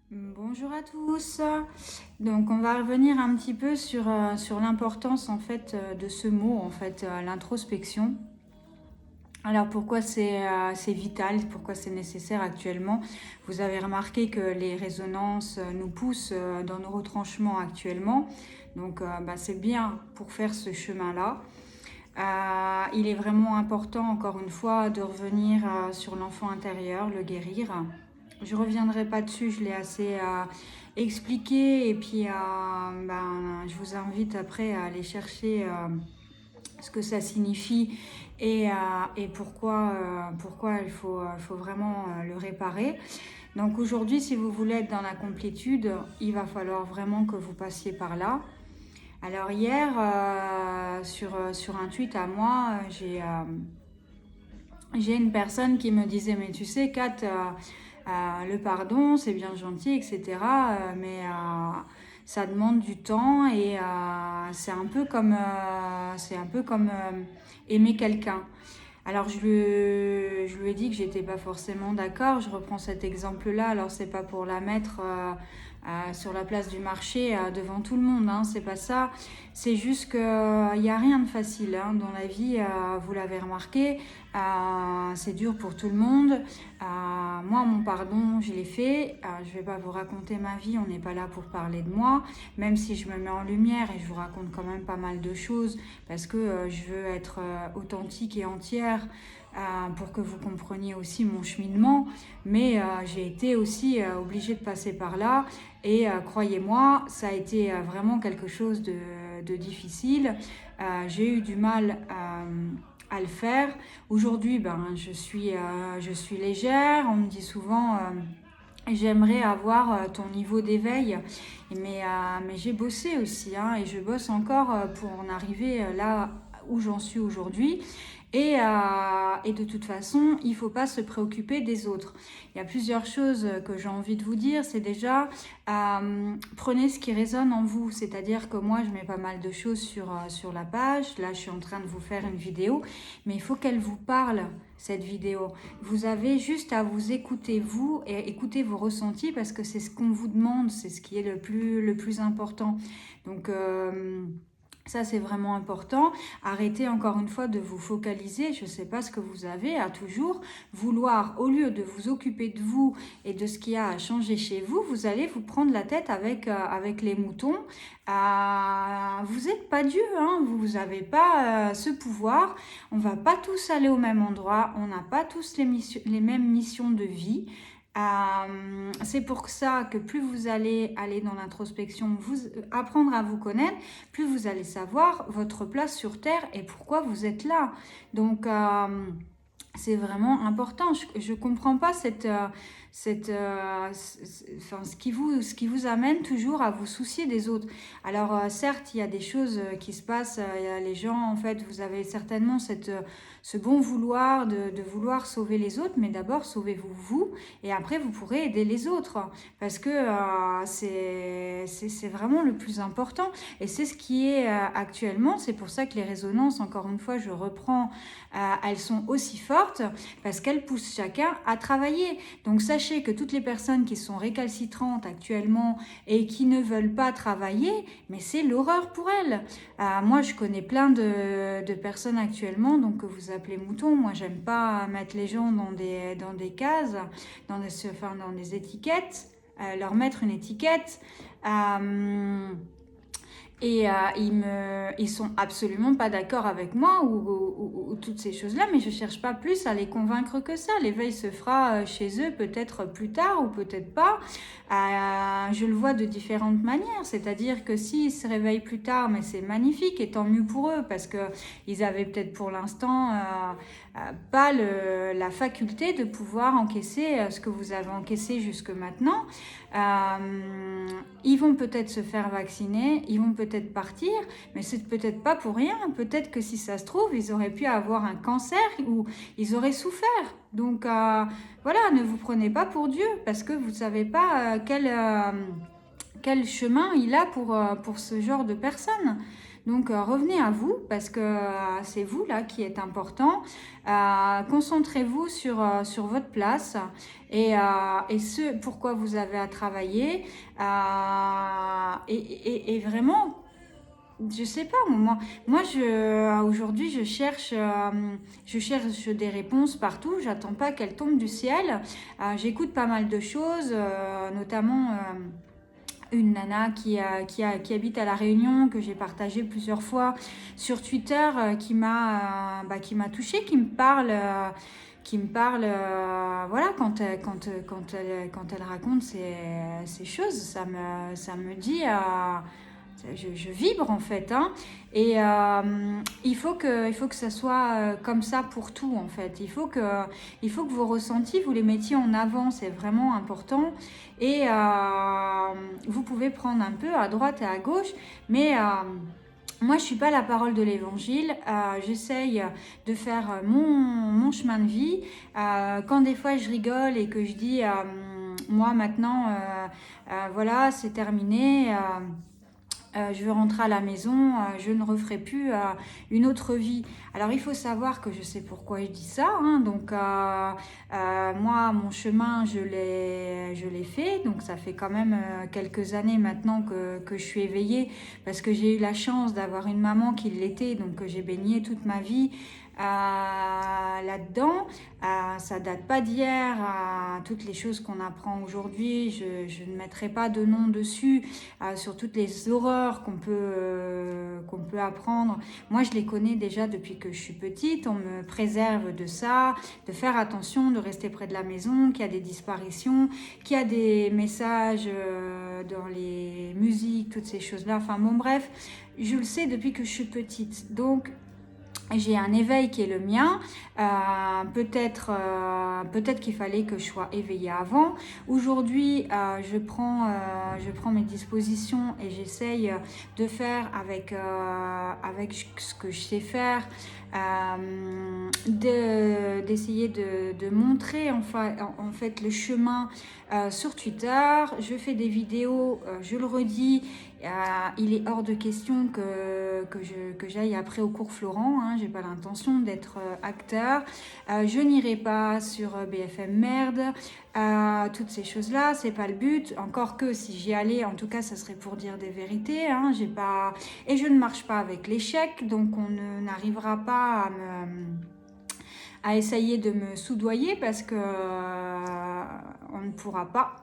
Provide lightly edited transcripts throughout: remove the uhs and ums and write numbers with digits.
Bonjour à tous. Donc on va revenir un petit peu sur l'importance en fait de ce mot en fait l'introspection. Alors pourquoi c'est vital, pourquoi c'est nécessaire actuellement? Vous avez remarqué que les résonances nous poussent dans nos retranchements actuellement. Donc c'est bien pour faire ce chemin-là. Il est vraiment important, encore une fois, de revenir sur l'enfant intérieur, le guérir. Je ne reviendrai pas dessus, je l'ai assez expliqué. Et puis, je vous invite après à aller chercher ce que ça signifie et pourquoi il faut vraiment le réparer. Donc aujourd'hui, si vous voulez être dans la complétude, il va falloir vraiment que vous passiez par là. Alors hier, sur un tweet à moi, j'ai une personne qui me disait, mais tu sais, Kat, le pardon, c'est bien gentil, etc. Mais ça demande du temps et c'est un peu comme aimer quelqu'un. Alors je lui ai dit que j'étais pas forcément d'accord. Je reprends cet exemple-là. Alors c'est pas pour la mettre sur la place du marché devant tout le monde. Hein, c'est pas ça. C'est juste que il y a rien de facile hein, dans la vie. Vous l'avez remarqué. C'est dur pour tout le monde. Moi, mon pardon, je l'ai fait. Je vais pas vous raconter ma vie. On n'est pas là pour parler de moi. Même si je me mets en lumière et je vous raconte quand même pas mal de choses parce que je veux être authentique et entière pour que vous compreniez aussi mon cheminement. Mais j'ai été aussi obligée de passer par là et croyez-moi, ça a été vraiment quelque chose de difficile. J'ai eu du mal à le faire. Aujourd'hui, je suis légère. On me dit souvent... J'aimerais avoir ton niveau d'éveil, mais j'ai bossé aussi, hein, et je bosse encore pour en arriver là où j'en suis aujourd'hui. Et de toute façon, il ne faut pas se préoccuper des autres. Il y a plusieurs choses que j'ai envie de vous dire. C'est déjà, prenez ce qui résonne en vous. C'est-à-dire que moi, je mets pas mal de choses sur la page. Là, je suis en train de vous faire une vidéo. Mais il faut qu'elle vous parle, cette vidéo. Vous avez juste à vous écouter, vous, et écouter vos ressentis, parce que c'est ce qu'on vous demande. C'est ce qui est le plus important. Donc... ça, c'est vraiment important. Arrêtez encore une fois de vous focaliser, je ne sais pas ce que vous avez, à toujours vouloir, au lieu de vous occuper de vous et de ce qu'il y a à changer chez vous, vous allez vous prendre la tête avec les moutons. Vous n'êtes pas Dieu, hein, vous n'avez pas ce pouvoir. On ne va pas tous aller au même endroit, on n'a pas tous les mêmes missions de vie. C'est pour ça que plus vous allez aller dans l'introspection, apprendre à vous connaître, plus vous allez savoir votre place sur Terre et pourquoi vous êtes là. Donc, c'est vraiment important. Je ne comprends pas ce qui vous amène toujours à vous soucier des autres. Alors, certes, il y a des choses qui se passent. Il y a les gens, en fait, vous avez certainement ce bon vouloir de vouloir sauver les autres, mais d'abord, sauvez-vous vous, et après, vous pourrez aider les autres. Parce que c'est vraiment le plus important. Et c'est ce qui est actuellement. C'est pour ça que les résonances, encore une fois, je reprends, elles sont aussi fortes parce qu'elles poussent chacun à travailler. Donc sachez que toutes les personnes qui sont récalcitrantes actuellement et qui ne veulent pas travailler, mais c'est l'horreur pour elles. Moi, je connais plein de personnes actuellement donc que vous appelez moutons. Moi, j'aime pas mettre les gens dans des cases, dans des étiquettes, leur mettre une étiquette. Ils sont absolument pas d'accord avec moi ou toutes ces choses-là, mais je cherche pas plus à les convaincre que ça. L'éveil se fera chez eux peut-être plus tard ou peut-être pas. Je le vois de différentes manières, c'est-à-dire que s'ils se réveillent plus tard, mais c'est magnifique et tant mieux pour eux parce que ils avaient peut-être pour l'instant pas la faculté de pouvoir encaisser ce que vous avez encaissé jusque maintenant. Ils vont peut-être se faire vacciner, ils vont peut-être partir, mais c'est peut-être pas pour rien. Peut-être que si ça se trouve, ils auraient pu avoir un cancer ou ils auraient souffert. Donc voilà, ne vous prenez pas pour Dieu parce que vous ne savez pas quel chemin il a pour ce genre de personnes. Donc revenez à vous parce que c'est vous là qui êtes important. Concentrez-vous sur votre place et ce pourquoi vous avez à travailler. Et vraiment, je sais pas, moi aujourd'hui je cherche des réponses partout. J'attends pas qu'elles tombent du ciel. J'écoute pas mal de choses, notamment une nana qui habite à La Réunion, que j'ai partagé plusieurs fois sur Twitter, qui m'a touchée, qui me parle, voilà, quand elle raconte ces choses, ça me dit, je vibre en fait, hein. Et il faut que ça soit comme ça pour tout en fait. Il faut que vos ressentis, vous les mettiez en avant, c'est vraiment important. Et vous pouvez prendre un peu à droite et à gauche, mais moi, je suis pas la parole de l'évangile. J'essaye de faire mon chemin de vie. Quand des fois je rigole et que je dis, moi maintenant, voilà, c'est terminé. Je veux rentrer à la maison, je ne referai plus une autre vie. Alors il faut savoir que je sais pourquoi je dis ça, hein. Donc moi mon chemin je l'ai fait, donc ça fait quand même quelques années maintenant que je suis éveillée, parce que j'ai eu la chance d'avoir une maman qui l'était, donc j'ai baigné toute ma vie là-dedans. Ça date pas d'hier, toutes les choses qu'on apprend aujourd'hui, je ne mettrai pas de nom dessus, sur toutes les horreurs qu'on peut apprendre. Moi je les connais déjà depuis que je suis petite. On me préserve de ça, de faire attention, de rester près de la maison, qu'il y a des disparitions, qu'il y a des messages dans les musiques, toutes ces choses-là. Enfin bon, bref, je le sais depuis que je suis petite. Donc j'ai un éveil qui est le mien. Peut-être qu'il fallait que je sois éveillée avant. Aujourd'hui, je prends mes dispositions et j'essaye de faire avec ce que je sais faire, d'essayer de montrer en fait le chemin sur Twitter. Je fais des vidéos, je le redis. Il est hors de question que j'aille après au cours Florent, hein. J'ai pas l'intention d'être acteur. Je n'irai pas sur BFM Merde. Toutes ces choses-là, c'est pas le but. Encore que si j'y allais, en tout cas, ça serait pour dire des vérités, hein. Et je ne marche pas avec l'échec, donc on n'arrivera pas à essayer de me soudoyer parce que on ne pourra pas.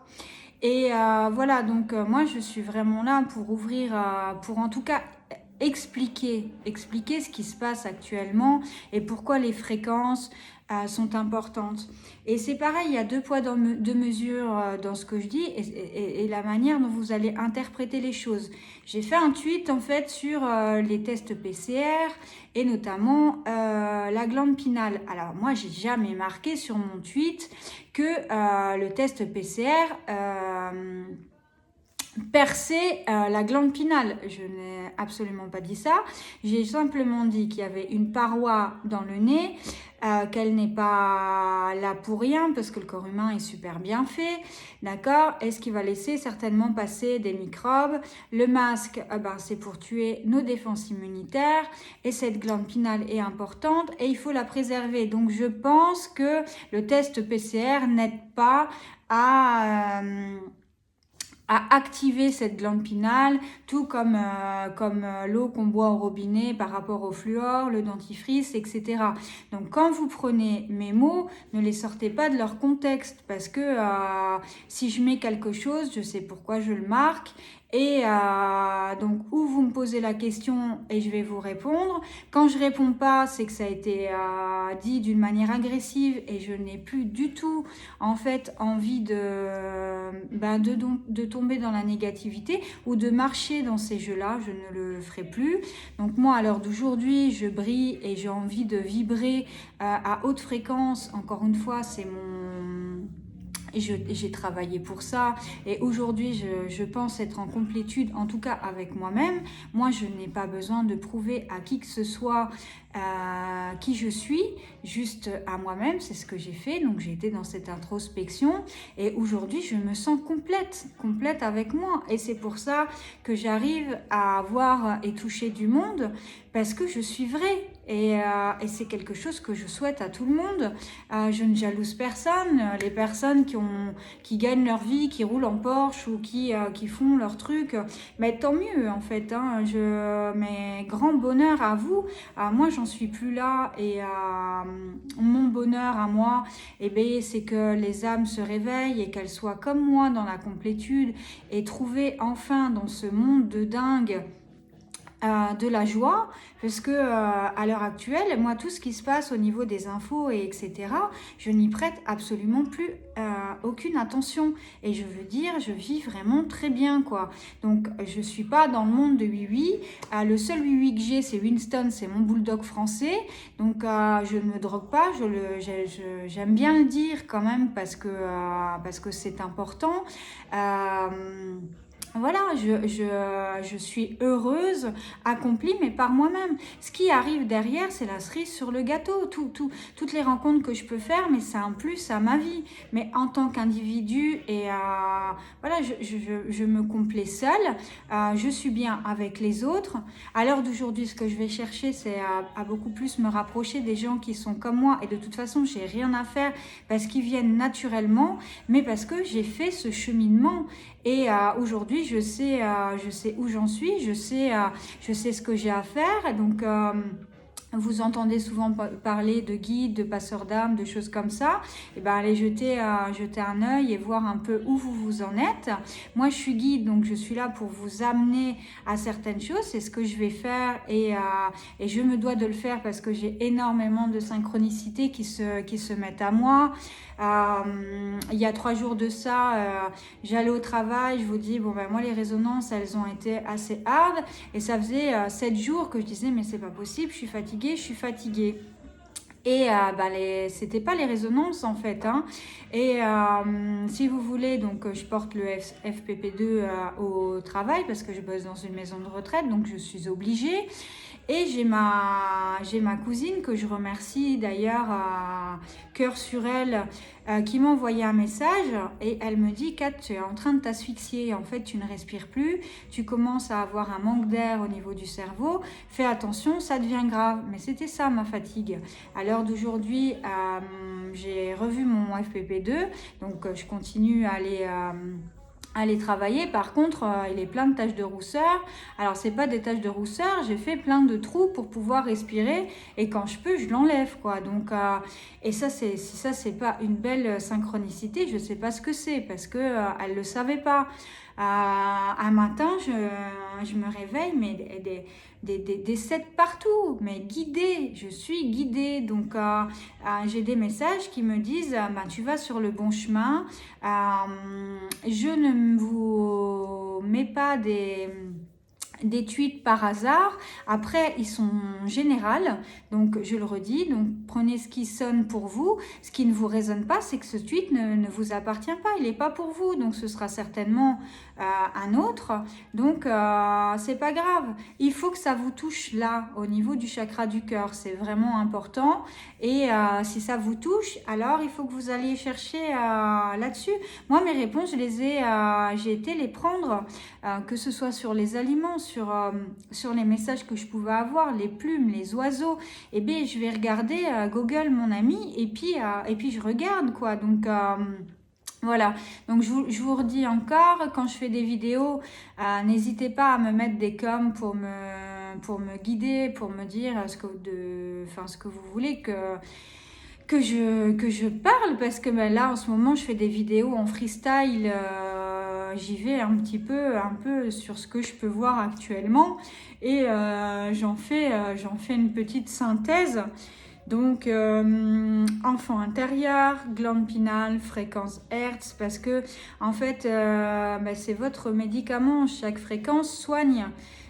Et voilà, donc moi je suis vraiment là pour ouvrir, pour en tout cas expliquer ce qui se passe actuellement et pourquoi les fréquences sont importantes. Et c'est pareil, il y a deux poids, deux mesures dans ce que je dis et la manière dont vous allez interpréter les choses. J'ai fait un tweet en fait sur les tests PCR et notamment la glande pinale. Alors moi, j'ai jamais marqué sur mon tweet que le test PCR percer la glande pinale. Je n'ai absolument pas dit ça. J'ai simplement dit qu'il y avait une paroi dans le nez, qu'elle n'est pas là pour rien parce que le corps humain est super bien fait, d'accord? Et ce qui va laisser certainement passer des microbes. Le masque, c'est pour tuer nos défenses immunitaires et cette glande pinale est importante et il faut la préserver. Donc je pense que le test PCR n'aide pas à activer cette glande pinale, tout comme l'eau qu'on boit au robinet par rapport au fluor, le dentifrice, etc. Donc quand vous prenez mes mots, ne les sortez pas de leur contexte parce que si je mets quelque chose, je sais pourquoi je le marque. Et donc, où vous me posez la question et je vais vous répondre. Quand je réponds pas, c'est que ça a été dit d'une manière agressive et je n'ai plus du tout, en fait, envie de tomber dans la négativité ou de marcher dans ces jeux-là. Je ne le ferai plus. Donc, moi, à l'heure d'aujourd'hui, je brille et j'ai envie de vibrer à haute fréquence. Encore une fois, c'est j'ai travaillé pour ça et aujourd'hui je pense être en complétude, en tout cas avec moi-même. Moi je n'ai pas besoin de prouver à qui que ce soit qui je suis, juste à moi-même, c'est ce que j'ai fait. Donc j'ai été dans cette introspection et aujourd'hui je me sens complète avec moi. Et c'est pour ça que j'arrive à voir et toucher du monde parce que je suis vraie. Et c'est quelque chose que je souhaite à tout le monde. Je ne jalouse personne. Les personnes qui gagnent leur vie, qui roulent en Porsche ou qui font leur truc, mais tant mieux en fait. Hein. Mais grand bonheur à vous. Moi, j'en suis plus là. Et mon bonheur à moi, eh bien, c'est que les âmes se réveillent et qu'elles soient comme moi dans la complétude et trouver enfin dans ce monde de dingue de la joie, parce que à l'heure actuelle, moi, tout ce qui se passe au niveau des infos et etc., je n'y prête absolument plus aucune attention. Et je veux dire, je vis vraiment très bien, quoi. Donc, je suis pas dans le monde de oui-oui. Le seul oui-oui que j'ai, c'est Winston, c'est mon bulldog français. Donc, je ne me drogue pas. J'aime bien le dire quand même parce que c'est important. Voilà, je suis heureuse, accomplie, mais par moi-même. Ce qui arrive derrière, c'est la cerise sur le gâteau. Toutes les rencontres que je peux faire, mais c'est un plus à ma vie. Mais en tant qu'individu, et voilà, je me complais seule. Je suis bien avec les autres. À l'heure d'aujourd'hui, ce que je vais chercher, c'est à beaucoup plus me rapprocher des gens qui sont comme moi. Et de toute façon, j'ai rien à faire parce qu'ils viennent naturellement, mais parce que j'ai fait ce cheminement. Et aujourd'hui, je sais où j'en suis, je sais ce que j'ai à faire. Et donc, vous entendez souvent parler de guides, de passeurs d'âme, de choses comme ça. Et ben, allez jeter un œil et voir un peu où vous en êtes. Moi, je suis guide, donc je suis là pour vous amener à certaines choses. C'est ce que je vais faire et je me dois de le faire parce que j'ai énormément de synchronicités qui se mettent à moi. Il y a 3 jours de ça, j'allais au travail, je vous dis, bon ben moi les résonances, elles ont été assez hard et ça faisait 7 jours que je disais, mais c'est pas possible, je suis fatiguée. Et c'était pas les résonances en fait. Hein. Et si vous voulez, donc je porte le FPP2 au travail parce que je bosse dans une maison de retraite, donc je suis obligée. Et j'ai ma cousine que je remercie d'ailleurs, cœur sur elle, qui m'a envoyé un message et elle me dit: Kat, tu es en train de t'asphyxier, en fait tu ne respires plus, tu commences à avoir un manque d'air au niveau du cerveau, fais attention, ça devient grave. Mais c'était ça ma fatigue. À l'heure d'aujourd'hui, j'ai revu mon FPP2, donc je continue à aller travailler. Par contre, il est plein de taches de rousseur. Alors, c'est pas des taches de rousseur, j'ai fait plein de trous pour pouvoir respirer et quand je peux, je l'enlève, quoi. Donc, et ça, si ça, c'est pas une belle synchronicité, je sais pas ce que c'est parce que elle le savait pas. Un matin, je me réveille, mais des sets partout, mais guidée, je suis guidée. Donc, j'ai des messages qui me disent tu vas sur le bon chemin. Je ne vous mets pas des tweets par hasard. Après, ils sont générales, donc je le redis, donc prenez ce qui sonne pour vous. Ce qui ne vous résonne pas, c'est que ce tweet ne vous appartient pas, il n'est pas pour vous, donc ce sera certainement un autre, donc c'est pas grave. Il faut que ça vous touche là, au niveau du chakra du cœur, c'est vraiment important. Et si ça vous touche, alors il faut que vous alliez chercher là-dessus. Moi, mes réponses, j'ai été les prendre, que ce soit sur les aliments, sur les messages que je pouvais avoir, les plumes, les oiseaux. Et bien, je vais regarder Google, mon ami, et puis je regarde, quoi. Donc, voilà, donc je vous redis encore, quand je fais des vidéos, n'hésitez pas à me mettre des coms pour me guider, pour me dire ce que vous voulez que je parle, parce que là en ce moment je fais des vidéos en freestyle, j'y vais un peu sur ce que je peux voir actuellement et j'en fais une petite synthèse. Donc, enfant intérieur, glande pinale, fréquence Hertz, parce que en fait, c'est votre médicament. Chaque fréquence soigne.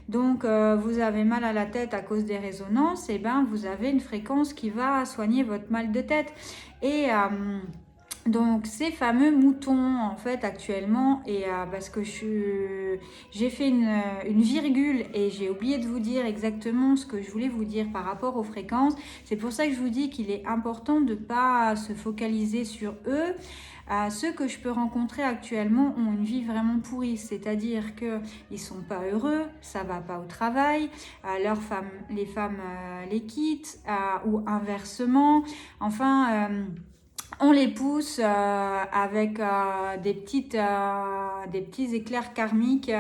Donc, vous avez mal à la tête à cause des résonances, et vous avez une fréquence qui va soigner votre mal de tête. Et Donc ces fameux moutons en fait actuellement, et parce que j'ai fait une virgule et j'ai oublié de vous dire exactement ce que je voulais vous dire par rapport aux fréquences. C'est pour ça que je vous dis qu'il est important de ne pas se focaliser sur eux. Ceux que je peux rencontrer actuellement ont une vie vraiment pourrie, c'est-à-dire qu'ils ne sont pas heureux, ça ne va pas au travail, les femmes les quittent, ou inversement, enfin... on les pousse avec des petits éclairs karmiques.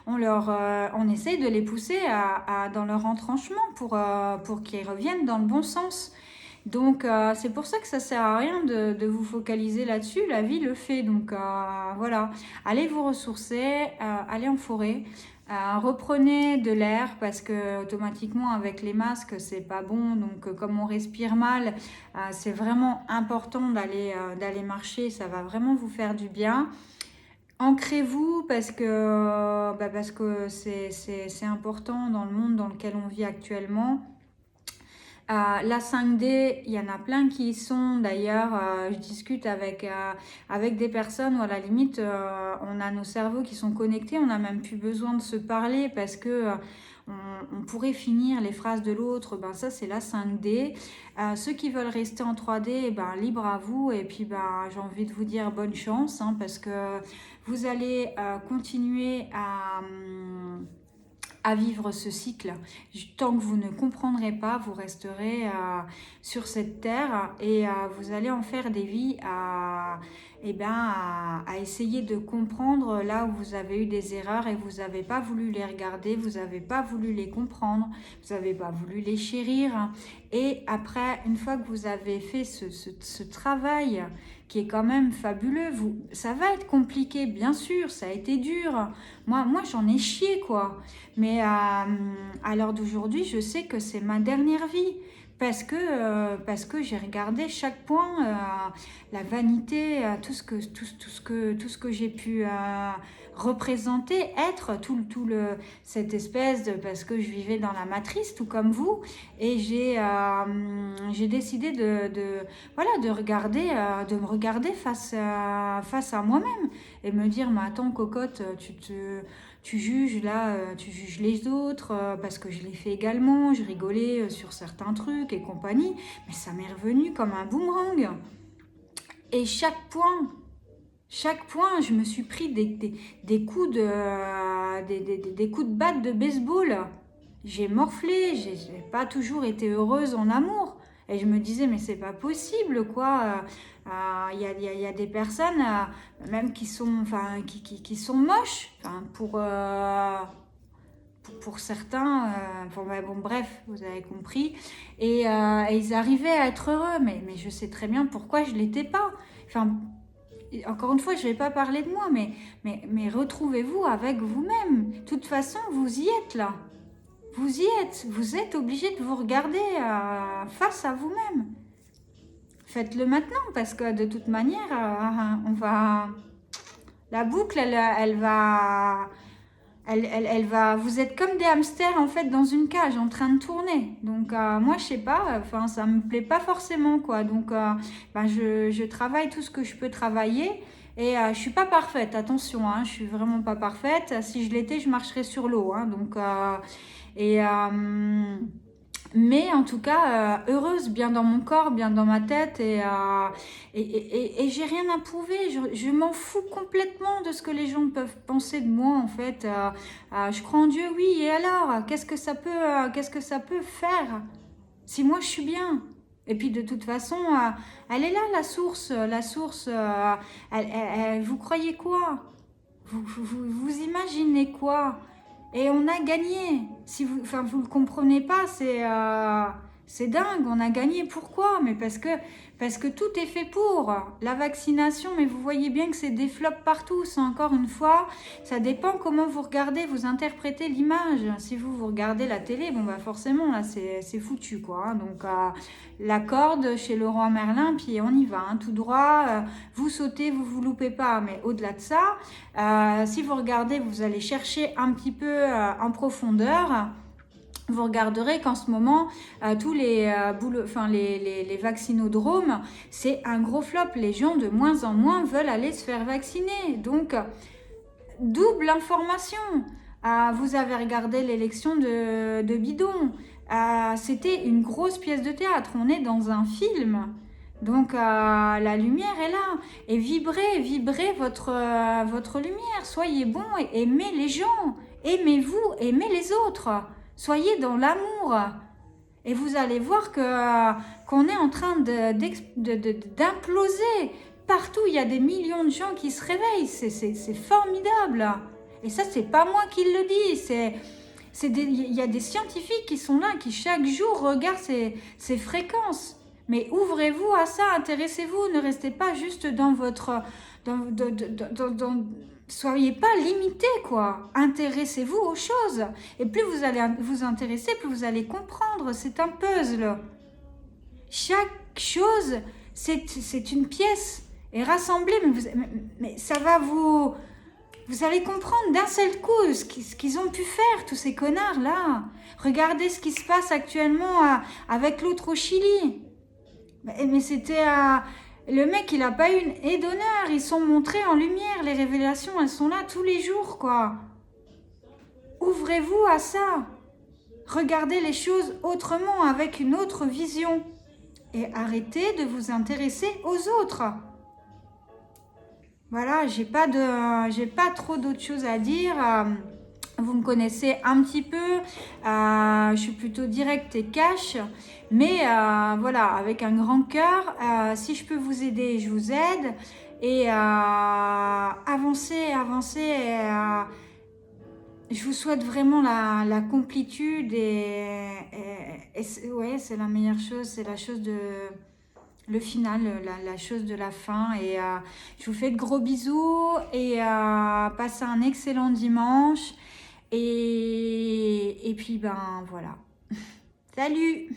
On essaye de les pousser dans leur retranchement pour qu'ils reviennent dans le bon sens. Donc c'est pour ça que ça sert à rien de vous focaliser là-dessus. La vie le fait. Donc voilà, allez vous ressourcer, allez en forêt. Reprenez de l'air parce que automatiquement avec les masques c'est pas bon, donc comme on respire mal, c'est vraiment important d'aller marcher, ça va vraiment vous faire du bien. Ancrez-vous parce que c'est important dans le monde dans lequel on vit actuellement. La 5D, il y en a plein qui y sont. D'ailleurs, je discute avec des personnes où à la limite, on a nos cerveaux qui sont connectés. On n'a même plus besoin de se parler parce que on pourrait finir les phrases de l'autre. Ben, ça, c'est la 5D. Ceux qui veulent rester en 3D, ben, libre à vous. Et puis, ben, j'ai envie de vous dire bonne chance, hein, parce que vous allez continuer à vivre ce cycle. Tant que vous ne comprendrez pas, vous resterez sur cette terre et vous allez en faire des vies à essayer de comprendre là où vous avez eu des erreurs et vous n'avez pas voulu les regarder, vous n'avez pas voulu les comprendre, vous n'avez pas voulu les chérir. Et après, une fois que vous avez fait ce travail qui est quand même fabuleux, ça va être compliqué, bien sûr, ça a été dur. Moi j'en ai chié, quoi. Mais à l'heure d'aujourd'hui, je sais que c'est ma dernière vie. Parce que j'ai regardé chaque point, la vanité, tout ce que j'ai pu représenter, être cette espèce de, parce que je vivais dans la matrice, tout comme vous, et j'ai décidé de me regarder face à moi-même et me dire, mais attends cocotte, tu juges là, tu juges les autres parce que je l'ai fait également, je rigolais sur certains trucs et compagnie, mais ça m'est revenu comme un boomerang. Et chaque point, je me suis pris des coups des coups de batte de baseball. J'ai morflé, j'ai pas toujours été heureuse en amour. Et je me disais, mais c'est pas possible, quoi. Il y a des personnes, même qui sont moches, pour certains. Bon, bref, vous avez compris. Et ils arrivaient à être heureux, mais je sais très bien pourquoi je l'étais pas. Enfin, encore une fois, je vais pas parler de moi, mais retrouvez-vous avec vous-même. De toute façon, vous y êtes là. Vous êtes obligé de vous regarder face à vous-même. Faites-le maintenant parce que de toute manière, la boucle, elle va, vous êtes comme des hamsters en fait dans une cage en train de tourner. Donc moi je sais pas, ça me plaît pas forcément, quoi. Donc je travaille tout ce que je peux travailler. Et je suis pas parfaite, attention, hein, je suis vraiment pas parfaite. Si je l'étais, je marcherais sur l'eau, hein, donc mais en tout cas heureuse, bien dans mon corps, bien dans ma tête, et j'ai rien à prouver. Je m'en fous complètement de ce que les gens peuvent penser de moi, en fait. Je crois en Dieu, oui, et alors qu'est-ce que ça peut faire si moi je suis bien? Et puis de toute façon, elle est là, la source. Vous croyez quoi? Vous imaginez quoi? Et on a gagné. Si vous le comprenez pas, c'est dingue. On a gagné. Pourquoi? Mais parce que tout est fait pour. La vaccination, mais vous voyez bien que c'est des flops partout. C'est encore une fois, ça dépend comment vous regardez, vous interprétez l'image. Si vous regardez la télé, bon bah forcément là c'est foutu, quoi. Hein. Donc la corde chez le roi Merlin, puis on y va, hein, tout droit. Vous sautez, vous loupez pas. Mais au-delà de ça, si vous regardez, vous allez chercher un petit peu en profondeur. vous regarderez qu'en ce moment, tous les, les vaccinodromes, c'est un gros flop. Les gens de moins en moins veulent aller se faire vacciner. Donc, double information. Vous avez regardé l'élection de Bidon. C'était une grosse pièce de théâtre. On est dans un film. Donc, la lumière est là. Et vibrez votre lumière. Soyez bons et aimez les gens. Aimez-vous, aimez les autres. Soyez dans l'amour. Et vous allez voir qu'on est en train d'imploser. Partout, il y a des millions de gens qui se réveillent. C'est formidable. Et ça, c'est pas moi qui le dis. Il y a des scientifiques qui sont là, qui chaque jour regardent ces fréquences. Mais ouvrez-vous à ça, intéressez-vous. Ne restez pas juste dans votre... soyez pas limité, quoi. Intéressez-vous aux choses. Et plus vous allez vous intéresser, plus vous allez comprendre. C'est un puzzle. Chaque chose, c'est une pièce. Et rassemblée, mais ça va vous... Vous allez comprendre d'un seul coup ce qu'ils ont pu faire, tous ces connards-là. Regardez ce qui se passe actuellement avec l'autre au Chili. Mais c'était... Le mec, il n'a pas eu une haie d'honneur. Ils sont montrés en lumière. Les révélations, elles sont là tous les jours, quoi. Ouvrez-vous à ça. Regardez les choses autrement, avec une autre vision. Et arrêtez de vous intéresser aux autres. Voilà, j'ai pas trop d'autres choses à dire. Vous me connaissez un petit peu. Je suis plutôt directe et cash. Mais voilà, avec un grand cœur. Si je peux vous aider, je vous aide. Et avancez. Je vous souhaite vraiment la complétude. Ouais, c'est la meilleure chose. C'est la chose de... Le final, la chose de la fin. Et je vous fais de gros bisous. Et passez un excellent dimanche. Et puis, ben voilà. Salut!